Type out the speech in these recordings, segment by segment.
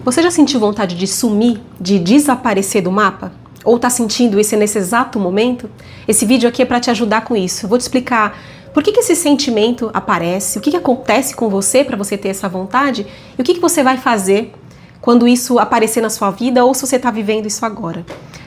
Você já sentiu vontade de sumir, de desaparecer do mapa? Ou está sentindo isso nesse exato momento? Esse vídeo aqui é para te ajudar com isso. Eu vou te explicar por que esse sentimento aparece, o que acontece com você para você ter essa vontade e o que você vai fazer quando isso aparecer na sua vida ou se você está vivendo isso agora.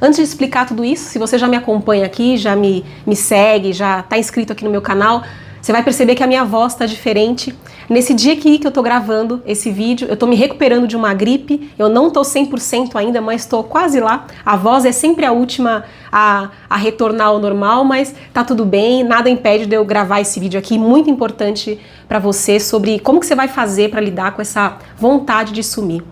Antes de explicar tudo isso, se você já me acompanha aqui, já me segue, já está inscrito aqui no meu canal, você vai perceber que a minha voz está diferente. Nesse dia aqui que eu tô gravando esse vídeo, eu tô me recuperando de uma gripe, eu não tô 100% ainda, mas tô quase lá. A voz é sempre a última a retornar ao normal, mas tá tudo bem, nada impede de eu gravar esse vídeo aqui, muito importante para você, sobre como que você vai fazer para lidar com essa vontade de sumir.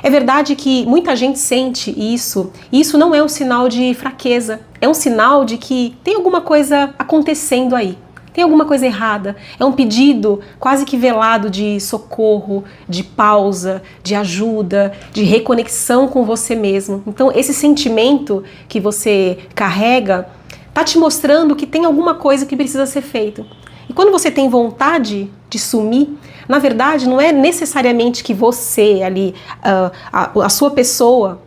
É verdade que muita gente sente isso, e isso não é um sinal de fraqueza, é um sinal de que tem alguma coisa acontecendo aí. Tem alguma coisa errada, é um pedido quase que velado de socorro, de pausa, de ajuda, de reconexão com você mesmo. Então esse sentimento que você carrega tá te mostrando que tem alguma coisa que precisa ser feito. E quando você tem vontade de sumir, na verdade não é necessariamente que você ali, a sua pessoa,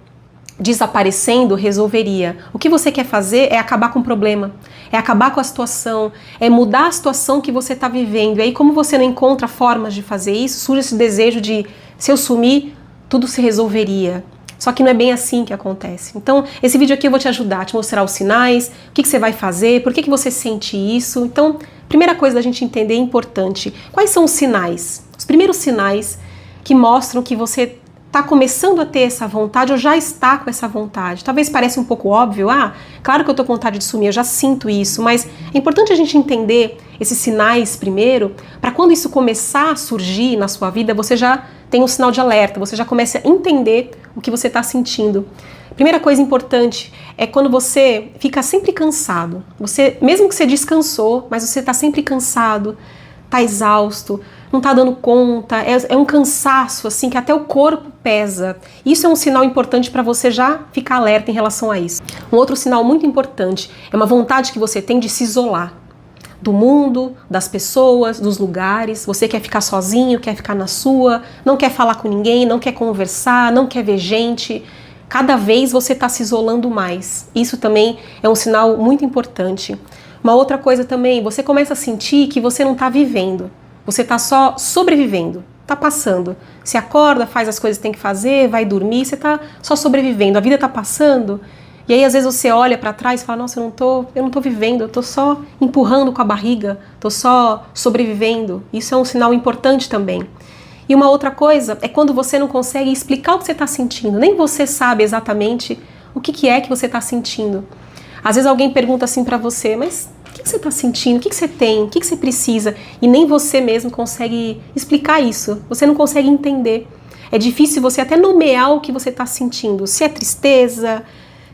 desaparecendo resolveria. O que você quer fazer é acabar com o problema, é acabar com a situação, é mudar a situação que você está vivendo. E aí, como você não encontra formas de fazer isso, surge esse desejo de, se eu sumir, tudo se resolveria. Só que não é bem assim que acontece. Então, esse vídeo aqui eu vou te ajudar, te mostrar os sinais, o que você vai fazer, por que você sente isso. Então, primeira coisa da gente entender é importante. Quais são os sinais? Os primeiros sinais que mostram que você está começando a ter essa vontade ou já está com essa vontade. Talvez pareça um pouco óbvio, claro que eu estou com vontade de sumir, eu já sinto isso, mas é importante a gente entender esses sinais primeiro, para quando isso começar a surgir na sua vida, você já tem um sinal de alerta, você já começa a entender o que você está sentindo. Primeira coisa importante é quando você fica sempre cansado. Você, mesmo que você descansou, mas você está sempre cansado, está exausto, não está dando conta, é um cansaço assim que até o corpo pesa. Isso é um sinal importante para você já ficar alerta em relação a isso. Um outro sinal muito importante é uma vontade que você tem de se isolar do mundo, das pessoas, dos lugares. Você quer ficar sozinho, quer ficar na sua, não quer falar com ninguém, não quer conversar, não quer ver gente. Cada vez você está se isolando mais. Isso também é um sinal muito importante. Uma outra coisa também, você começa a sentir que você não está vivendo. Você está só sobrevivendo, está passando. Se acorda, faz as coisas que tem que fazer, vai dormir, você está só sobrevivendo. A vida está passando. E aí às vezes você olha para trás e fala, nossa, eu não tô vivendo, eu tô só empurrando com a barriga, tô só sobrevivendo. Isso é um sinal importante também. E uma outra coisa é quando você não consegue explicar o que você está sentindo. Nem você sabe exatamente o que é que você está sentindo. Às vezes alguém pergunta assim para você, mas o que você está sentindo? O que você tem? O que você precisa? E nem você mesmo consegue explicar isso. Você não consegue entender. É difícil você até nomear o que você está sentindo. Se é tristeza,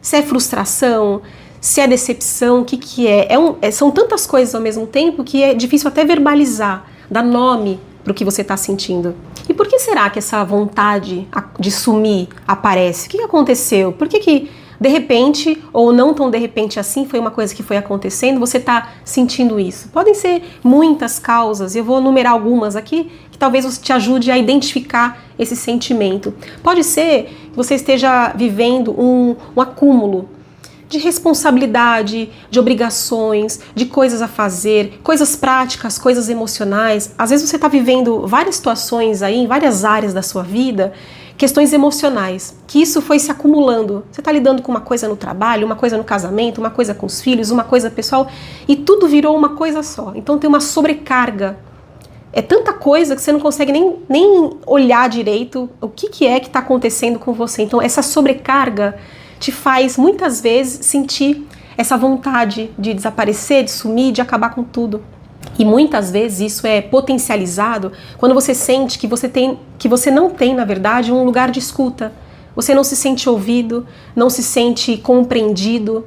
se é frustração, se é decepção, o que é? São tantas coisas ao mesmo tempo que é difícil até verbalizar, dar nome para o que você está sentindo. E por que será que essa vontade de sumir aparece? O que aconteceu? Por que de repente, ou não tão de repente assim, foi uma coisa que foi acontecendo, você está sentindo isso? Podem ser muitas causas, eu vou numerar algumas aqui, que talvez te ajude a identificar esse sentimento. Pode ser que você esteja vivendo um acúmulo de responsabilidade, de obrigações, de coisas a fazer, coisas práticas, coisas emocionais. Às vezes você está vivendo várias situações aí, em várias áreas da sua vida, questões emocionais, que isso foi se acumulando. Você está lidando com uma coisa no trabalho, uma coisa no casamento, uma coisa com os filhos, uma coisa pessoal, e tudo virou uma coisa só. Então tem uma sobrecarga. É tanta coisa que você não consegue nem olhar direito o que é que está acontecendo com você. Então essa sobrecarga te faz muitas vezes sentir essa vontade de desaparecer, de sumir, de acabar com tudo. E muitas vezes isso é potencializado quando você sente que você não tem, na verdade, um lugar de escuta. Você não se sente ouvido, não se sente compreendido.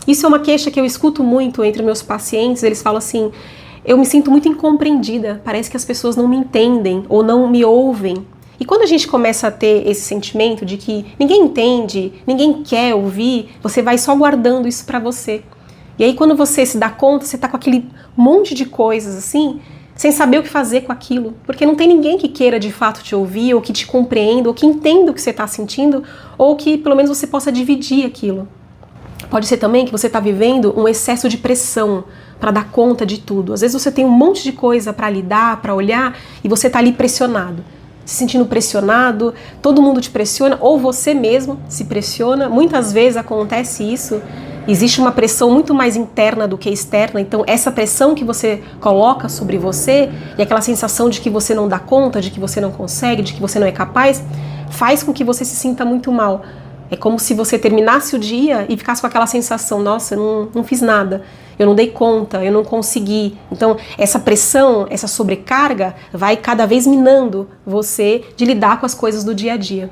Isso é uma queixa que eu escuto muito entre meus pacientes. Eles falam assim, eu me sinto muito incompreendida, parece que as pessoas não me entendem ou não me ouvem. E quando a gente começa a ter esse sentimento de que ninguém entende, ninguém quer ouvir, você vai só guardando isso pra você. E aí quando você se dá conta, você tá com aquele monte de coisas assim, sem saber o que fazer com aquilo, porque não tem ninguém que queira de fato te ouvir, ou que te compreenda, ou que entenda o que você está sentindo, ou que pelo menos você possa dividir aquilo. Pode ser também que você está vivendo um excesso de pressão para dar conta de tudo. Às vezes você tem um monte de coisa para lidar, para olhar, e você está ali pressionado, se sentindo pressionado, todo mundo te pressiona, ou você mesmo se pressiona. Muitas vezes acontece isso. Existe uma pressão muito mais interna do que externa, então essa pressão que você coloca sobre você e aquela sensação de que você não dá conta, de que você não consegue, de que você não é capaz, faz com que você se sinta muito mal. É como se você terminasse o dia e ficasse com aquela sensação, nossa, eu não fiz nada, eu não dei conta, eu não consegui. Então essa pressão, essa sobrecarga vai cada vez minando você de lidar com as coisas do dia a dia.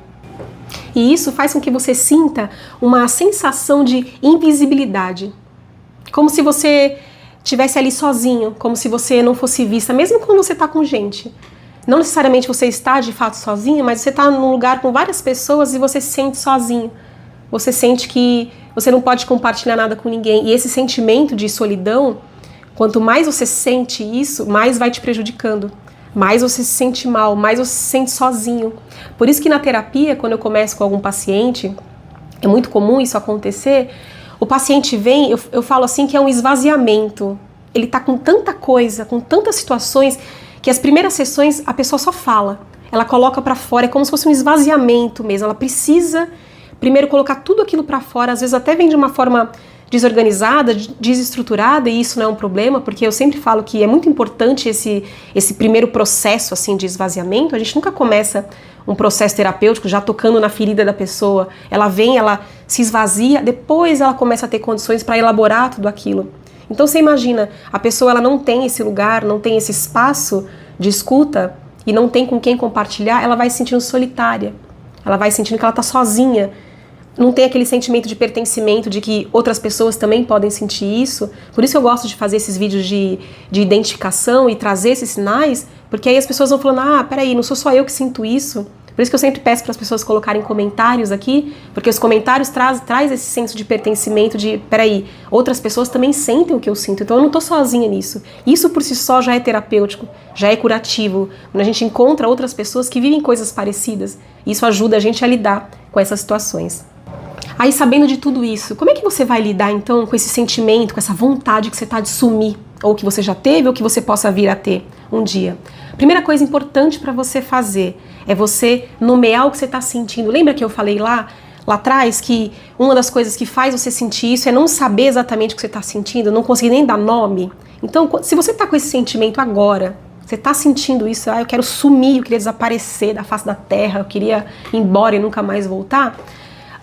E isso faz com que você sinta uma sensação de invisibilidade. Como se você estivesse ali sozinho, como se você não fosse vista, mesmo quando você está com gente. Não necessariamente você está de fato sozinho, mas você está num lugar com várias pessoas e você se sente sozinho. Você sente que você não pode compartilhar nada com ninguém. E esse sentimento de solidão, quanto mais você sente isso, mais vai te prejudicando. Mais você se sente mal, mais você se sente sozinho. Por isso que na terapia, quando eu começo com algum paciente, é muito comum isso acontecer, o paciente vem, eu falo assim que é um esvaziamento. Ele tá com tanta coisa, com tantas situações, que as primeiras sessões a pessoa só fala. Ela coloca pra fora, é como se fosse um esvaziamento mesmo. Ela precisa primeiro colocar tudo aquilo pra fora, às vezes até vem de uma forma desorganizada, desestruturada, e isso não é um problema, porque eu sempre falo que é muito importante esse primeiro processo assim de esvaziamento. A gente nunca começa um processo terapêutico já tocando na ferida da pessoa. Ela vem, ela se esvazia, depois ela começa a ter condições para elaborar tudo aquilo. Então você imagina, a pessoa ela não tem esse lugar, não tem esse espaço de escuta e não tem com quem compartilhar, ela vai se sentindo solitária, ela vai sentindo que ela está sozinha. Não tem aquele sentimento de pertencimento, de que outras pessoas também podem sentir isso. Por isso eu gosto de fazer esses vídeos de identificação e trazer esses sinais, porque aí as pessoas vão falando, peraí, não sou só eu que sinto isso. Por isso que eu sempre peço para as pessoas colocarem comentários aqui, porque os comentários traz esse senso de pertencimento, de, peraí, outras pessoas também sentem o que eu sinto, então eu não estou sozinha nisso. Isso por si só já é terapêutico, já é curativo. Quando a gente encontra outras pessoas que vivem coisas parecidas, isso ajuda a gente a lidar com essas situações. Aí, sabendo de tudo isso, como é que você vai lidar então com esse sentimento, com essa vontade que você está de sumir, ou que você já teve, ou que você possa vir a ter um dia? Primeira coisa importante para você fazer é você nomear o que você está sentindo. Lembra que eu falei lá atrás que uma das coisas que faz você sentir isso é não saber exatamente o que você está sentindo, não conseguir nem dar nome? Então, se você está com esse sentimento agora, você está sentindo isso, eu quero sumir, eu queria desaparecer da face da terra, eu queria ir embora e nunca mais voltar.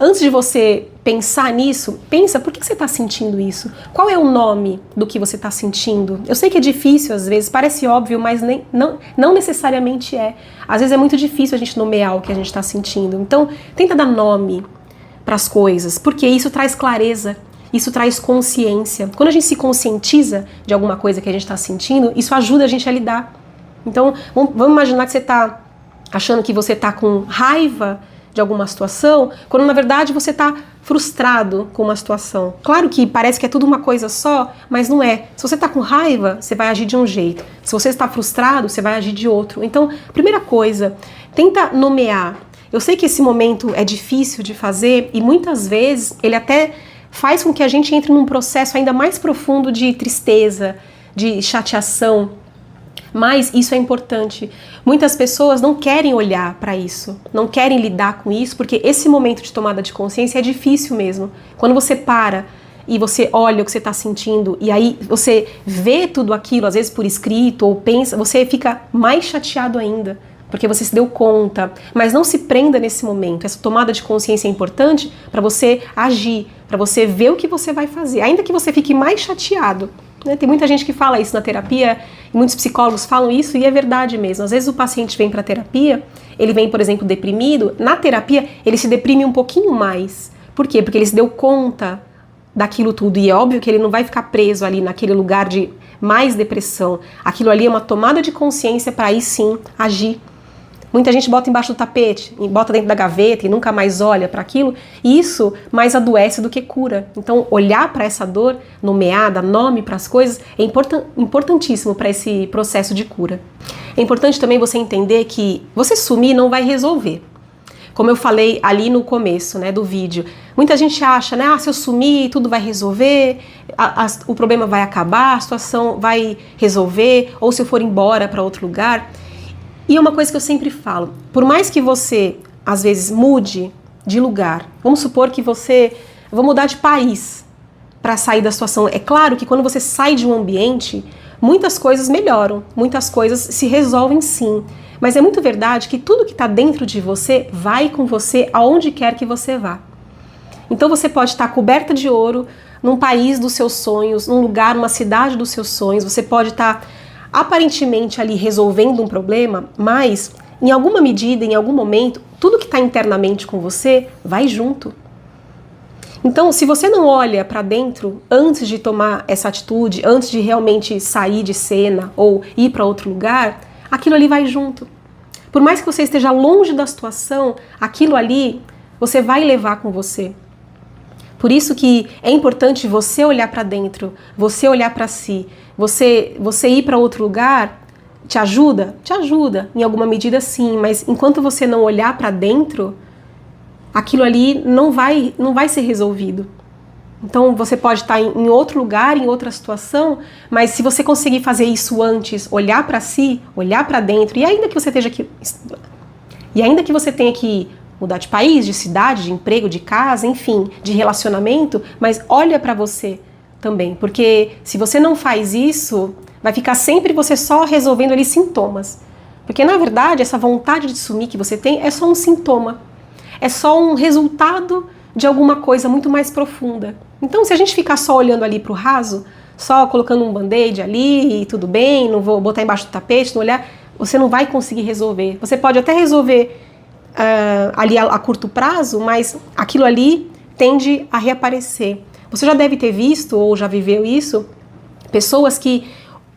Antes de você pensar nisso, pensa, por que você está sentindo isso? Qual é o nome do que você está sentindo? Eu sei que é difícil às vezes, parece óbvio, mas não necessariamente é. Às vezes é muito difícil a gente nomear o que a gente está sentindo. Então, tenta dar nome para as coisas, porque isso traz clareza, isso traz consciência. Quando a gente se conscientiza de alguma coisa que a gente está sentindo, isso ajuda a gente a lidar. Então, vamos imaginar que você está achando que você está com raiva de alguma situação, quando na verdade você está frustrado com uma situação. Claro que parece que é tudo uma coisa só, mas não é. Se você está com raiva, você vai agir de um jeito. Se você está frustrado, você vai agir de outro. Então, primeira coisa, tenta nomear. Eu sei que esse momento é difícil de fazer e muitas vezes ele até faz com que a gente entre num processo ainda mais profundo de tristeza, de chateação. Mas isso é importante. Muitas pessoas não querem olhar para isso, não querem lidar com isso, porque esse momento de tomada de consciência é difícil mesmo. Quando você para e você olha o que você está sentindo e aí você vê tudo aquilo, às vezes por escrito ou pensa, você fica mais chateado ainda, porque você se deu conta. Mas não se prenda nesse momento. Essa tomada de consciência é importante para você agir, para você ver o que você vai fazer, ainda que você fique mais chateado. Tem muita gente que fala isso na terapia, e muitos psicólogos falam isso, e é verdade mesmo. Às vezes o paciente vem para a terapia, ele vem, por exemplo, deprimido, na terapia ele se deprime um pouquinho mais. Por quê? Porque ele se deu conta daquilo tudo, e é óbvio que ele não vai ficar preso ali naquele lugar de mais depressão. Aquilo ali é uma tomada de consciência para aí sim agir. Muita gente bota embaixo do tapete, bota dentro da gaveta e nunca mais olha para aquilo, e isso mais adoece do que cura. Então, olhar para essa dor, nomear, dar nome para as coisas, é importantíssimo para esse processo de cura. É importante também você entender que você sumir não vai resolver. Como eu falei ali no começo, né, do vídeo, muita gente acha, né, se eu sumir tudo vai resolver, o problema vai acabar, a situação vai resolver, ou se eu for embora para outro lugar. E é uma coisa que eu sempre falo, por mais que você, às vezes, mude de lugar, vamos supor que eu vou mudar de país para sair da situação. É claro que quando você sai de um ambiente, muitas coisas melhoram, muitas coisas se resolvem sim. Mas é muito verdade que tudo que está dentro de você vai com você aonde quer que você vá. Então você pode estar coberta de ouro num país dos seus sonhos, num lugar, numa cidade dos seus sonhos, você pode estar aparentemente ali resolvendo um problema, mas em alguma medida, em algum momento, tudo que está internamente com você vai junto. Então, se você não olha para dentro antes de tomar essa atitude, antes de realmente sair de cena ou ir para outro lugar, aquilo ali vai junto. Por mais que você esteja longe da situação, aquilo ali você vai levar com você. Por isso que é importante você olhar para dentro, você olhar para si. Você ir para outro lugar te ajuda? Te ajuda, em alguma medida sim, mas enquanto você não olhar para dentro, aquilo ali não vai ser resolvido. Então você pode estar em outro lugar, em outra situação, mas se você conseguir fazer isso antes, olhar para si, olhar para dentro, e ainda que você tenha que mudar de país, de cidade, de emprego, de casa, enfim, de relacionamento, mas olha para você também, porque se você não faz isso, vai ficar sempre você só resolvendo ali sintomas. Porque na verdade essa vontade de sumir que você tem é só um sintoma, é só um resultado de alguma coisa muito mais profunda. Então se a gente ficar só olhando ali para o raso, só colocando um band-aid ali e tudo bem, não vou botar embaixo do tapete, não olhar, você não vai conseguir resolver. Você pode até resolver ali a curto prazo, mas aquilo ali tende a reaparecer. Você já deve ter visto ou já viveu isso, pessoas que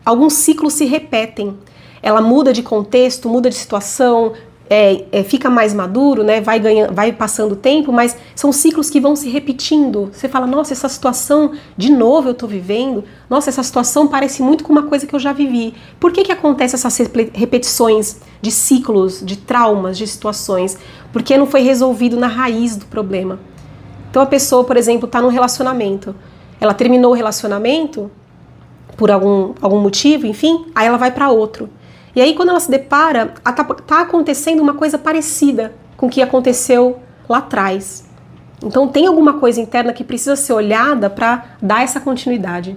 alguns ciclos se repetem. Ela muda de contexto, muda de situação, fica mais maduro, né? Vai passando o tempo, mas são ciclos que vão se repetindo. Você fala, nossa, essa situação de novo eu estou vivendo, nossa, essa situação parece muito com uma coisa que eu já vivi. Por que acontece essas repetições de ciclos, de traumas, de situações? Porque não foi resolvido na raiz do problema. Então a pessoa, por exemplo, está num relacionamento, ela terminou o relacionamento por algum motivo, enfim, aí ela vai para outro. E aí quando ela se depara, tá acontecendo uma coisa parecida com o que aconteceu lá atrás. Então tem alguma coisa interna que precisa ser olhada para dar essa continuidade.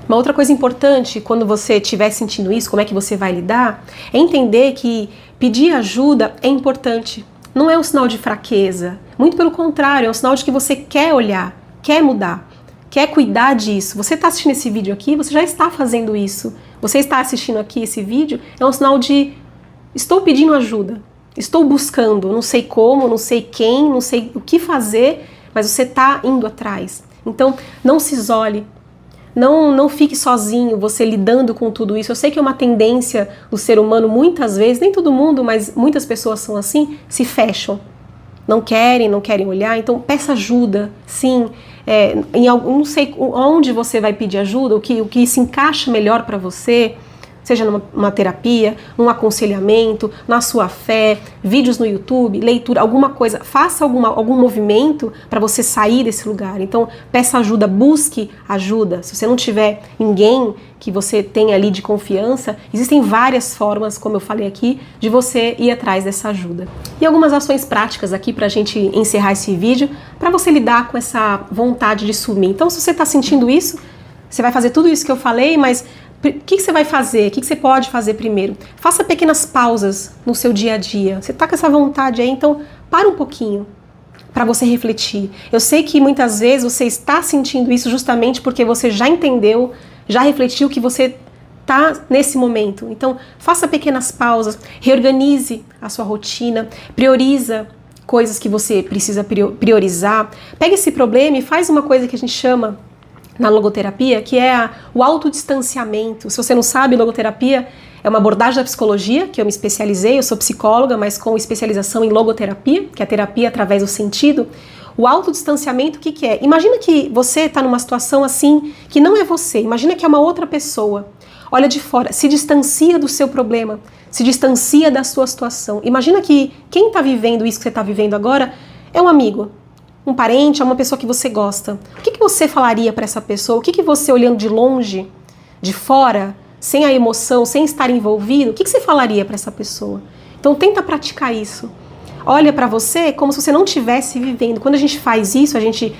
Uma outra coisa importante quando você estiver sentindo isso, como é que você vai lidar, é entender que pedir ajuda é importante. Não é um sinal de fraqueza, muito pelo contrário, é um sinal de que você quer olhar, quer mudar, quer cuidar disso. Você está assistindo esse vídeo aqui, você já está fazendo isso. Você está assistindo aqui esse vídeo, é um sinal de estou pedindo ajuda, estou buscando, não sei como, não sei quem, não sei o que fazer, mas você está indo atrás. Então, não se isole. Não fique sozinho, você lidando com tudo isso. Eu sei que é uma tendência do ser humano, muitas vezes, nem todo mundo, mas muitas pessoas são assim, se fecham. Não querem olhar, então peça ajuda, sim. Não sei onde você vai pedir ajuda, o que se encaixa melhor para você, seja numa terapia, num aconselhamento, na sua fé, vídeos no YouTube, leitura, alguma coisa, faça algum movimento para você sair desse lugar. Então, peça ajuda, busque ajuda. Se você não tiver ninguém que você tenha ali de confiança, existem várias formas, como eu falei aqui, de você ir atrás dessa ajuda. E algumas ações práticas aqui para a gente encerrar esse vídeo, para você lidar com essa vontade de sumir. Então, se você está sentindo isso, você vai fazer tudo isso que eu falei, mas o que você vai fazer? O que você pode fazer primeiro? Faça pequenas pausas no seu dia a dia. Você está com essa vontade aí, então para um pouquinho para você refletir. Eu sei que muitas vezes você está sentindo isso justamente porque você já entendeu, já refletiu que você está nesse momento. Então faça pequenas pausas, reorganize a sua rotina, prioriza coisas que você precisa priorizar. Pega esse problema e faz uma coisa que a gente chama na logoterapia, que é o autodistanciamento. Se você não sabe, logoterapia é uma abordagem da psicologia, que eu me especializei, eu sou psicóloga, mas com especialização em logoterapia, que é a terapia através do sentido. O autodistanciamento, o que é? Imagina que você está numa situação assim, que não é você, imagina que é uma outra pessoa. Olha de fora, se distancia do seu problema, se distancia da sua situação. Imagina que quem está vivendo isso que você está vivendo agora é um amigo, um parente, é uma pessoa que você gosta. O que você falaria para essa pessoa? O que você, olhando de longe, de fora, sem a emoção, sem estar envolvido, o que você falaria para essa pessoa? Então tenta praticar isso. Olha para você como se você não estivesse vivendo. Quando a gente faz isso, a gente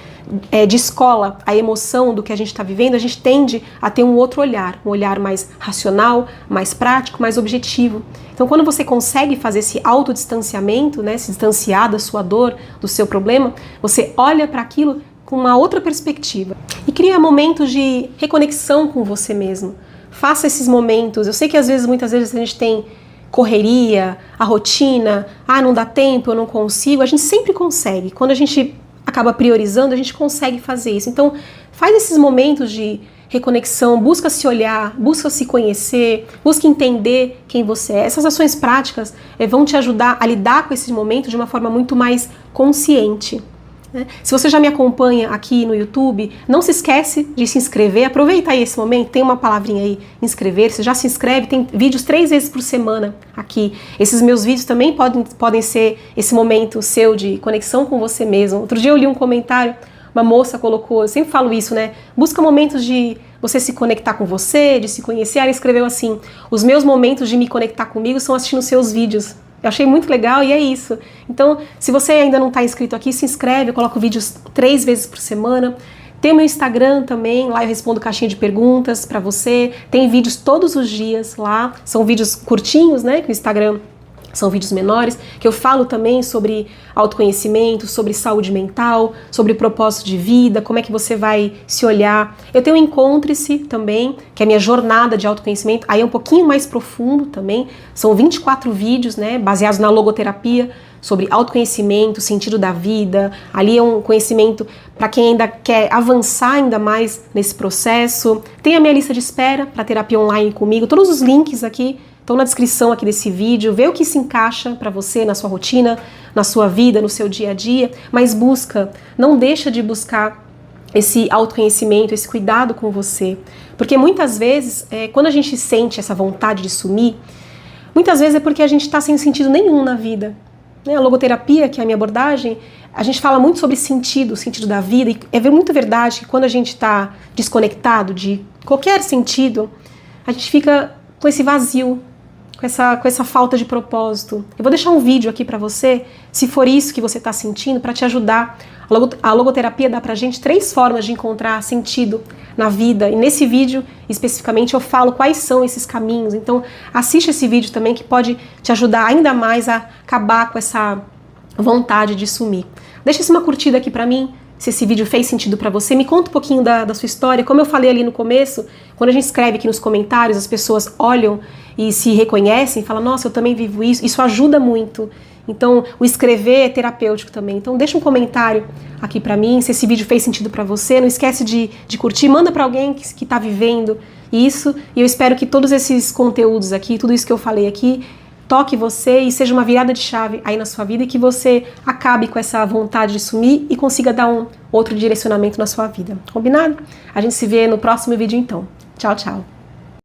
descola a emoção do que a gente está vivendo, a gente tende a ter um outro olhar, um olhar mais racional, mais prático, mais objetivo. Então quando você consegue fazer esse autodistanciamento, né, se distanciar da sua dor, do seu problema, você olha para aquilo com uma outra perspectiva e cria momentos de reconexão com você mesmo. Faça esses momentos. Eu sei que muitas vezes a gente tem correria, a rotina, não dá tempo, eu não consigo. A gente sempre consegue. Quando a gente acaba priorizando, a gente consegue fazer isso. Então, faz esses momentos de reconexão, busca se olhar, busca se conhecer, busca entender quem você é. Essas ações práticas vão te ajudar a lidar com esses momentos de uma forma muito mais consciente. Se você já me acompanha aqui no YouTube, não se esquece de se inscrever, aproveita aí esse momento, tem uma palavrinha aí, inscrever-se, já se inscreve, tem vídeos 3 vezes por semana aqui. Esses meus vídeos também podem ser esse momento seu de conexão com você mesmo. Outro dia eu li um comentário, uma moça colocou, eu sempre falo isso, né? Busca momentos de você se conectar com você, de se conhecer. Ela escreveu assim: os meus momentos de me conectar comigo são assistindo seus vídeos. Eu achei muito legal e é isso. Então, se você ainda não está inscrito aqui, se inscreve, eu coloco vídeos 3 vezes por semana. Tem o meu Instagram também, lá eu respondo caixinha de perguntas para você. Tem vídeos todos os dias lá, são vídeos curtinhos, né, que o Instagram são vídeos menores, que eu falo também sobre autoconhecimento, sobre saúde mental, sobre propósito de vida, como é que você vai se olhar. Eu tenho o Encontre-se também, que é a minha jornada de autoconhecimento, aí é um pouquinho mais profundo também, são 24 vídeos, né, baseados na logoterapia, sobre autoconhecimento, sentido da vida. Ali é um conhecimento para quem ainda quer avançar ainda mais nesse processo. Tem a minha lista de espera para terapia online comigo, todos os links aqui estão na descrição aqui desse vídeo. Vê o que se encaixa para você na sua rotina, na sua vida, no seu dia a dia, mas não deixa de buscar esse autoconhecimento, esse cuidado com você. Porque muitas vezes, quando a gente sente essa vontade de sumir, muitas vezes é porque a gente está sem sentido nenhum na vida. A logoterapia, que é a minha abordagem, a gente fala muito sobre sentido, o sentido da vida, e é muito verdade que quando a gente está desconectado de qualquer sentido, a gente fica com esse vazio, com essa falta de propósito. Eu vou deixar um vídeo aqui para você, se for isso que você está sentindo, para te ajudar. A logoterapia dá pra gente 3 formas de encontrar sentido na vida, e nesse vídeo, especificamente, eu falo quais são esses caminhos. Então, assiste esse vídeo também, que pode te ajudar ainda mais a acabar com essa vontade de sumir. Deixa uma curtida aqui pra mim, se esse vídeo fez sentido pra você. Me conta um pouquinho da sua história. Como eu falei ali no começo, quando a gente escreve aqui nos comentários, as pessoas olham e se reconhecem, falam: nossa, eu também vivo isso. Isso ajuda muito. Então, o escrever é terapêutico também. Então, deixa um comentário aqui pra mim, se esse vídeo fez sentido pra você. Não esquece de curtir, manda pra alguém que tá vivendo isso. E eu espero que todos esses conteúdos aqui, tudo isso que eu falei aqui, toque você e seja uma virada de chave aí na sua vida, e que você acabe com essa vontade de sumir e consiga dar um outro direcionamento na sua vida. Combinado? A gente se vê no próximo vídeo então. Tchau, tchau.